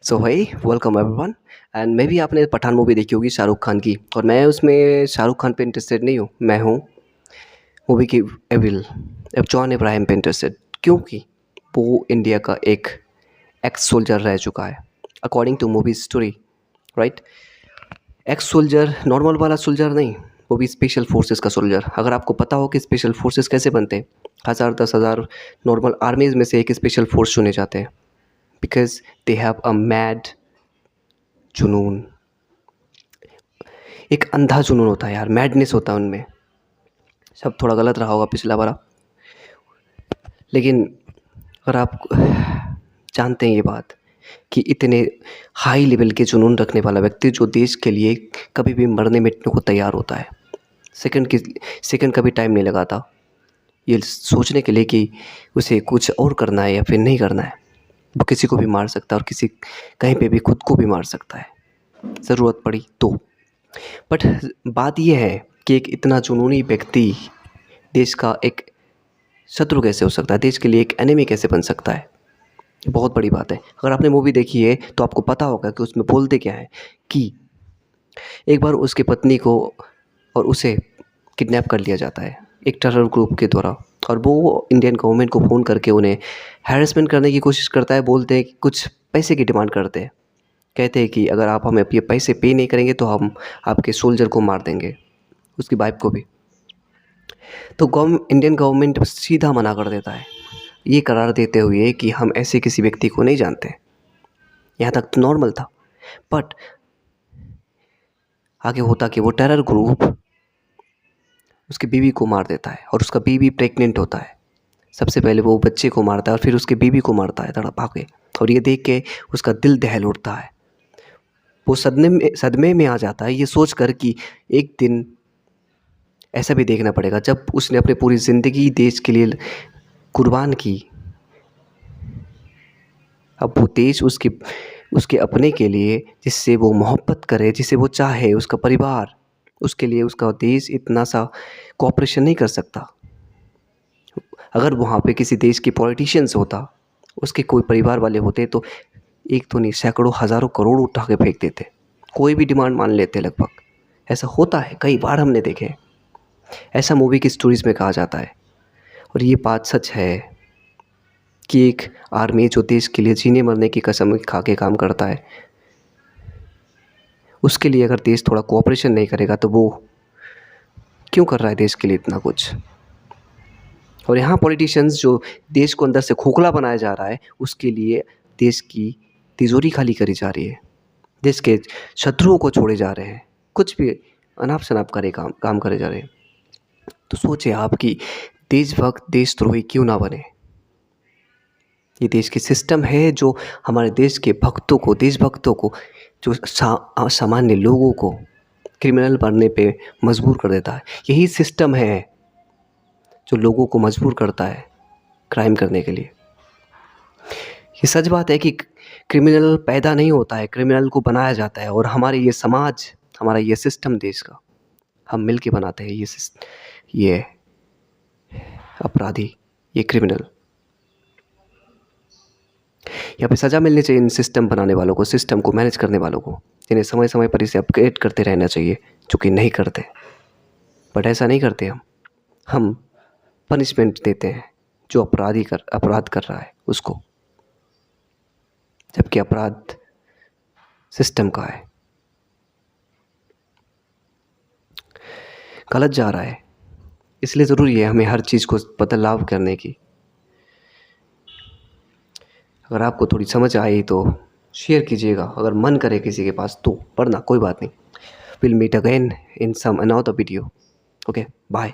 सो भाई welcome everyone. And मे भी आपने पठान मूवी देखी होगी शाहरुख खान की, और मैं उसमें शाहरुख खान पे इंटरेस्टेड नहीं हूँ। मैं हूँ मूवी की एविल जॉन इब्राहिम पे इंटरेस्टेड, क्योंकि वो इंडिया का एक एक्स सोल्जर रह चुका है according to movie story, right. Ex soldier normal वाला सोल्जर नहीं, वो भी स्पेशल फोर्सेस का सोल्जर। अगर आपको पता हो कि स्पेशल फोर्सेस कैसे बनते हैं, 1000 10,000 नॉर्मल आर्मीज में से एक स्पेशल फोर्स चुने जाते हैं, because they have a mad जुनून। एक अंधा जुनून होता है यार, मैडनेस होता है उनमें। सब थोड़ा गलत रहा होगा पिछला बार, लेकिन अगर आप जानते हैं ये बात कि इतने हाई लेवल के जुनून रखने वाला व्यक्ति जो देश के लिए कभी भी मरने मिटने को तैयार होता है, सेकंड का भी टाइम नहीं लगाता ये सोचने के लिए कि उसे कुछ और करना है या फिर नहीं करना है। वो किसी को भी मार सकता है और किसी कहीं पे भी खुद को भी मार सकता है, ज़रूरत पड़ी तो। बट बात यह है कि एक इतना जुनूनी व्यक्ति देश का एक शत्रु कैसे हो सकता है, देश के लिए एक एनिमी कैसे बन सकता है। बहुत बड़ी बात है। अगर आपने मूवी देखी है तो आपको पता होगा कि उसमें बोलते क्या है कि एक बार उसकी पत्नी को और उसे किडनैप कर लिया जाता है एक टेरर ग्रुप के द्वारा, और वो इंडियन गवर्नमेंट को फ़ोन करके उन्हें हैरेसमेंट करने की कोशिश करता है। बोलते हैं कि कुछ पैसे की डिमांड करते हैं, कहते हैं कि अगर आप हमें ये पैसे पे नहीं करेंगे तो हम आपके सोल्जर को मार देंगे, उसकी वाइफ को भी। तो इंडियन गवर्नमेंट सीधा मना कर देता है, ये करार देते हुए कि हम ऐसे किसी व्यक्ति को नहीं जानते। यहाँ तक तो नॉर्मल था, बट आगे होता कि वो टेरर ग्रुप उसकी बीवी को मार देता है, और उसका बीवी प्रेग्नेंट होता है। सबसे पहले वो बच्चे को मारता है और फिर उसकी बीवी को मारता है तड़पा के, और ये देख के उसका दिल दहल उठता है। वो सदमे में आ जाता है ये सोच कर कि एक दिन ऐसा भी देखना पड़ेगा जब उसने अपनी पूरी ज़िंदगी देश के लिए कुर्बान की, अब वो देश उसके अपने के लिए, जिससे वो मोहब्बत करे, जिसे वो चाहे, उसका परिवार, उसके लिए उसका देश इतना सा कोऑपरेशन नहीं कर सकता। अगर वहाँ पे किसी देश के पॉलिटिशियंस होता, उसके कोई परिवार वाले होते, तो एक तो नहीं सैकड़ों हज़ारों करोड़ उठा के फेंक देते, कोई भी डिमांड मान लेते लगभग। ऐसा होता है, कई बार हमने देखे। ऐसा मूवी की स्टोरीज़ में कहा जाता है, और ये बात सच है कि एक आर्मी जो देश के लिए जीने मरने की कसम खा के काम करता है, उसके लिए अगर देश थोड़ा कोऑपरेशन नहीं करेगा तो वो क्यों कर रहा है देश के लिए इतना कुछ। और यहाँ पॉलिटिशियंस जो देश को अंदर से खोखला बनाया जा रहा है, उसके लिए देश की तिजोरी खाली करी जा रही है, देश के शत्रुओं को छोड़े जा रहे हैं, कुछ भी अनाप शनाप करे काम करे जा रहे हैं। तो सोचिए आप कि देशभक्त देशद्रोही क्यों ना बने। ये देश की सिस्टम है जो हमारे देश के भक्तों को, देशभक्तों को, जो सामान्य लोगों को क्रिमिनल बनने पे मजबूर कर देता है। यही सिस्टम है जो लोगों को मजबूर करता है क्राइम करने के लिए। ये सच बात है कि क्रिमिनल पैदा नहीं होता है, क्रिमिनल को बनाया जाता है। और हमारे ये समाज, हमारा ये सिस्टम देश का, हम मिल के बनाते हैं ये अपराधी, ये क्रिमिनल। यहाँ पे सज़ा मिलनी चाहिए इन सिस्टम बनाने वालों को, सिस्टम को मैनेज करने वालों को, जिन्हें समय समय पर इसे अपग्रेड करते रहना चाहिए, जो कि नहीं करते। बट ऐसा नहीं करते हम पनिशमेंट देते हैं जो अपराध कर रहा है उसको, जबकि अपराध सिस्टम का है, गलत जा रहा है। इसलिए ज़रूरी है हमें हर चीज़ को बदलाव करने की। अगर आपको थोड़ी समझ आई तो शेयर कीजिएगा, अगर मन करे किसी के पास तो, वरना कोई बात नहीं। Will meet again in some another video. Okay, bye.